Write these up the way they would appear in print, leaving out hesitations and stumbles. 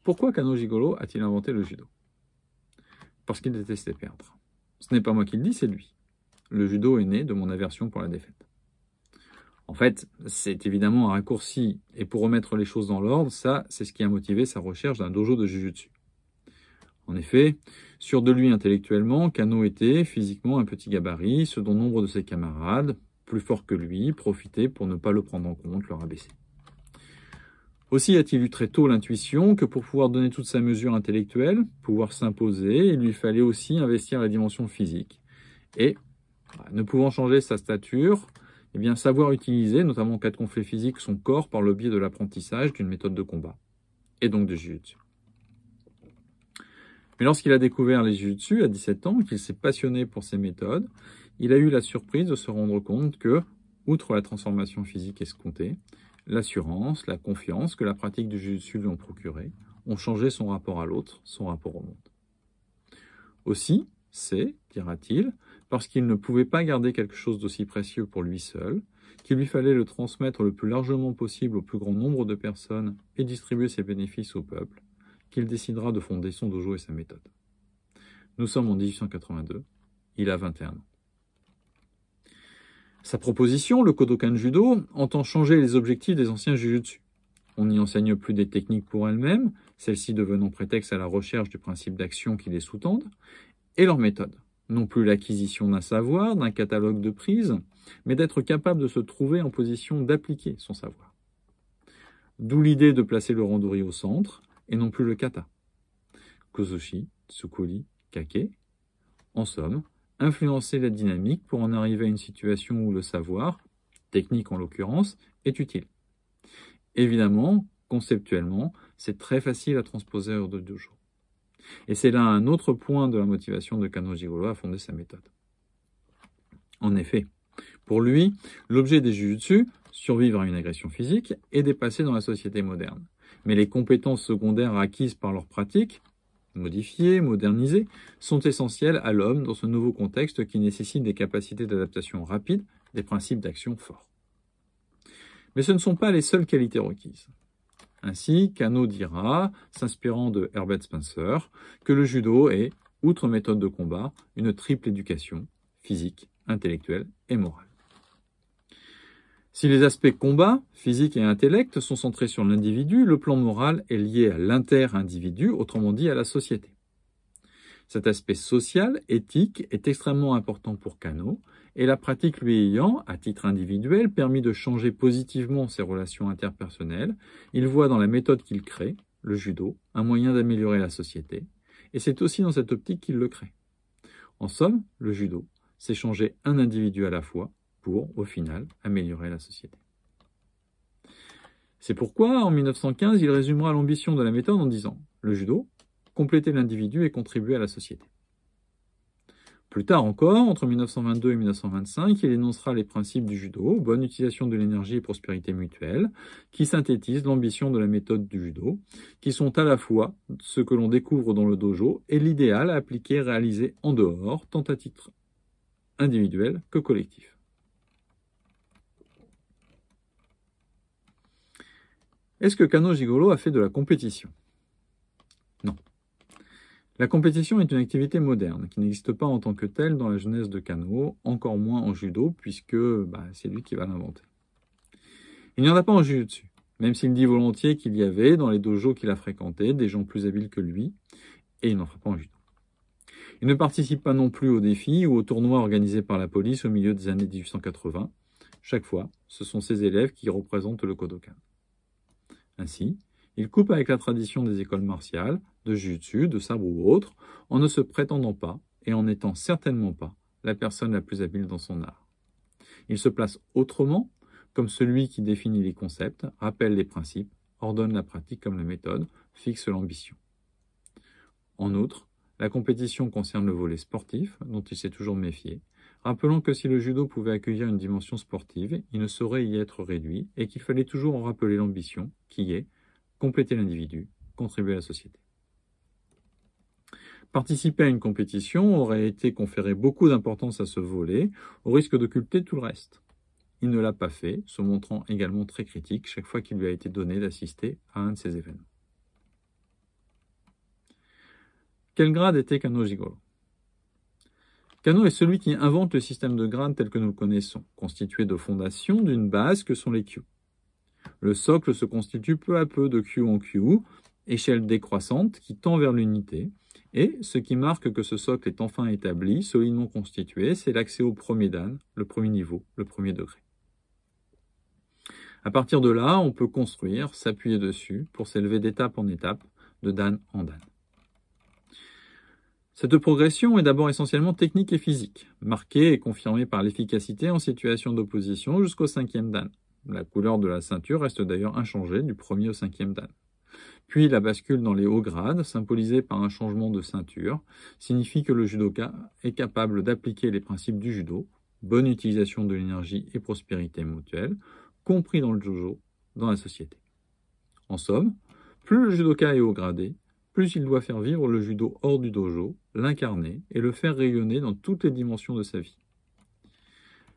Pourquoi Kano Gigolo a-t-il inventé le judo? Parce qu'il détestait perdre. Ce n'est pas moi qui le dis, c'est lui. Le judo est né de mon aversion pour la défaite. En fait, c'est évidemment un raccourci, et pour remettre les choses dans l'ordre, ça, c'est ce qui a motivé sa recherche d'un dojo de jujutsu. En effet, sûr de lui intellectuellement, Kano était physiquement un petit gabarit, ce dont nombre de ses camarades, plus forts que lui, profitaient pour ne pas le prendre en compte, le rabaisser. Aussi a-t-il eu très tôt l'intuition que pour pouvoir donner toute sa mesure intellectuelle, pouvoir s'imposer, il lui fallait aussi investir la dimension physique. Et, ne pouvant changer sa stature, eh bien, savoir utiliser, notamment en cas de conflit physique, son corps par le biais de l'apprentissage d'une méthode de combat, et donc de jujutsu. Mais lorsqu'il a découvert les jujutsu à 17 ans, qu'il s'est passionné pour ces méthodes, il a eu la surprise de se rendre compte que, outre la transformation physique escomptée, l'assurance, la confiance que la pratique du jujutsu lui ont procuré ont changé son rapport à l'autre, son rapport au monde. Aussi, c'est, dira-t-il, parce qu'il ne pouvait pas garder quelque chose d'aussi précieux pour lui seul, qu'il lui fallait le transmettre le plus largement possible au plus grand nombre de personnes et distribuer ses bénéfices au peuple, qu'il décidera de fonder son dojo et sa méthode. Nous sommes en 1882, il a 21 ans. Sa proposition, le Kodokan Judo, entend changer les objectifs des anciens jujutsu. On n'y enseigne plus des techniques pour elles-mêmes, celles-ci devenant prétexte à la recherche du principe d'action qui les sous-tendent, et leur méthode. Non plus l'acquisition d'un savoir, d'un catalogue de prises, mais d'être capable de se trouver en position d'appliquer son savoir. D'où l'idée de placer le randori au centre, et non plus le kata. Kozushi, tsukuri, kake. En somme, influencer la dynamique pour en arriver à une situation où le savoir, technique en l'occurrence, est utile. Évidemment, conceptuellement, c'est très facile à transposer hors de dojo. Et c'est là un autre point de la motivation de Kano Jigoro à fonder sa méthode. En effet, pour lui, l'objet des jujutsu, survivre à une agression physique, est dépassé dans la société moderne. Mais les compétences secondaires acquises par leur pratique, modifiées, modernisées, sont essentielles à l'homme dans ce nouveau contexte qui nécessite des capacités d'adaptation rapides, des principes d'action forts. Mais ce ne sont pas les seules qualités requises. Ainsi, Kano dira, s'inspirant de Herbert Spencer, que le judo est, outre méthode de combat, une triple éducation, physique, intellectuelle et morale. Si les aspects combat, physique et intellect sont centrés sur l'individu, le plan moral est lié à l'inter-individu, autrement dit à la société. Cet aspect social, éthique, est extrêmement important pour Kano, et la pratique lui ayant, à titre individuel, permis de changer positivement ses relations interpersonnelles, il voit dans la méthode qu'il crée, le judo, un moyen d'améliorer la société, et c'est aussi dans cette optique qu'il le crée. En somme, le judo, c'est changer un individu à la fois pour, au final, améliorer la société. C'est pourquoi, en 1915, il résumera l'ambition de la méthode en disant « Le judo, compléter l'individu et contribuer à la société ». Plus tard encore, entre 1922 et 1925, il énoncera les principes du judo, bonne utilisation de l'énergie et prospérité mutuelle, qui synthétisent l'ambition de la méthode du judo, qui sont à la fois ce que l'on découvre dans le dojo et l'idéal à appliquer et réaliser en dehors, tant à titre individuel que collectif. Est-ce que Kano Jigoro a fait de la compétition? Non. La compétition est une activité moderne, qui n'existe pas en tant que telle dans la jeunesse de Kano, encore moins en judo, puisque c'est lui qui va l'inventer. Il n'y en a pas en jujutsu, même s'il dit volontiers qu'il y avait, dans les dojos qu'il a fréquentés, des gens plus habiles que lui, et il n'en fera pas en judo. Il ne participe pas non plus aux défis ou aux tournois organisés par la police au milieu des années 1880. Chaque fois, ce sont ses élèves qui représentent le Kodokan. Ainsi, il coupe avec la tradition des écoles martiales, de jujutsu, de sabre ou autre, en ne se prétendant pas et en n'étant certainement pas la personne la plus habile dans son art. Il se place autrement, comme celui qui définit les concepts, rappelle les principes, ordonne la pratique comme la méthode, fixe l'ambition. En outre, la compétition concerne le volet sportif, dont il s'est toujours méfié, rappelant que si le judo pouvait accueillir une dimension sportive, il ne saurait y être réduit et qu'il fallait toujours en rappeler l'ambition, qui est compléter l'individu, contribuer à la société. Participer à une compétition aurait été conférer beaucoup d'importance à ce volet, au risque d'occulter tout le reste. Il ne l'a pas fait, se montrant également très critique chaque fois qu'il lui a été donné d'assister à un de ces événements. Quel grade était Kano Jigoro? Kano est celui qui invente le système de grades tel que nous le connaissons, constitué de fondations d'une base que sont les Kyu. Le socle se constitue peu à peu de Kyu en Kyu, échelle décroissante qui tend vers l'unité, et ce qui marque que ce socle est enfin établi, solidement constitué, c'est l'accès au premier dan, le premier niveau, le premier degré. À partir de là, on peut construire, s'appuyer dessus pour s'élever d'étape en étape, de dan en dan. Cette progression est d'abord essentiellement technique et physique, marquée et confirmée par l'efficacité en situation d'opposition jusqu'au 5e dan. La couleur de la ceinture reste d'ailleurs inchangée du 1er au 5e dan. Puis la bascule dans les hauts grades, symbolisée par un changement de ceinture, signifie que le judoka est capable d'appliquer les principes du judo, bonne utilisation de l'énergie et prospérité mutuelle, compris dans le jojo, dans la société. En somme, plus le judoka est haut gradé, plus il doit faire vivre le judo hors du dojo, l'incarner et le faire rayonner dans toutes les dimensions de sa vie.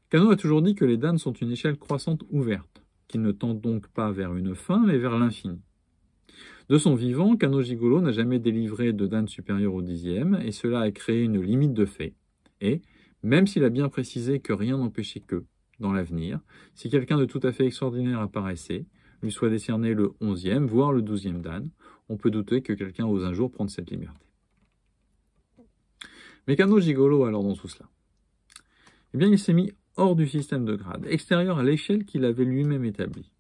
Kano a toujours dit que les dan sont une échelle croissante ouverte, qui ne tend donc pas vers une fin, mais vers l'infini. De son vivant, Kano Jigoro n'a jamais délivré de dan supérieur au 10e, et cela a créé une limite de fait. Et, même s'il a bien précisé que rien n'empêchait que, dans l'avenir, si quelqu'un de tout à fait extraordinaire apparaissait, lui soit décerné le 11e, voire le 12e dan, on peut douter que quelqu'un ose un jour prendre cette liberté. Mais Kano Jigoro, alors, dans tout cela? Eh bien, il s'est mis hors du système de grade, extérieur à l'échelle qu'il avait lui-même établie.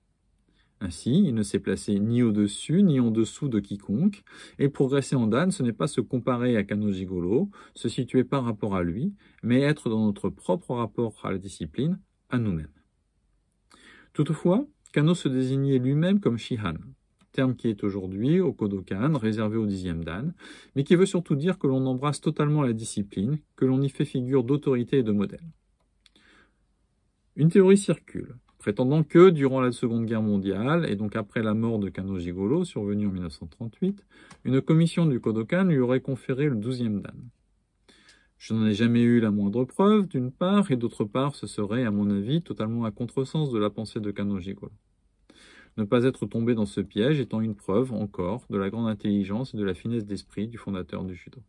Ainsi, il ne s'est placé ni au-dessus ni en dessous de quiconque, et progresser en dan, ce n'est pas se comparer à Kano Jigoro, se situer par rapport à lui, mais être dans notre propre rapport à la discipline, à nous-mêmes. Toutefois, Kano se désignait lui-même comme Shihan, terme qui est aujourd'hui au Kodokan, réservé au 10e dan, mais qui veut surtout dire que l'on embrasse totalement la discipline, que l'on y fait figure d'autorité et de modèle. Une théorie circule, prétendant que, durant la Seconde Guerre mondiale, et donc après la mort de Kano Jigoro, survenue en 1938, une commission du Kodokan lui aurait conféré le 12e dan. Je n'en ai jamais eu la moindre preuve, d'une part, et d'autre part, ce serait, à mon avis, totalement à contresens de la pensée de Kano Jigoro. Ne pas être tombé dans ce piège étant une preuve, encore, de la grande intelligence et de la finesse d'esprit du fondateur du judo.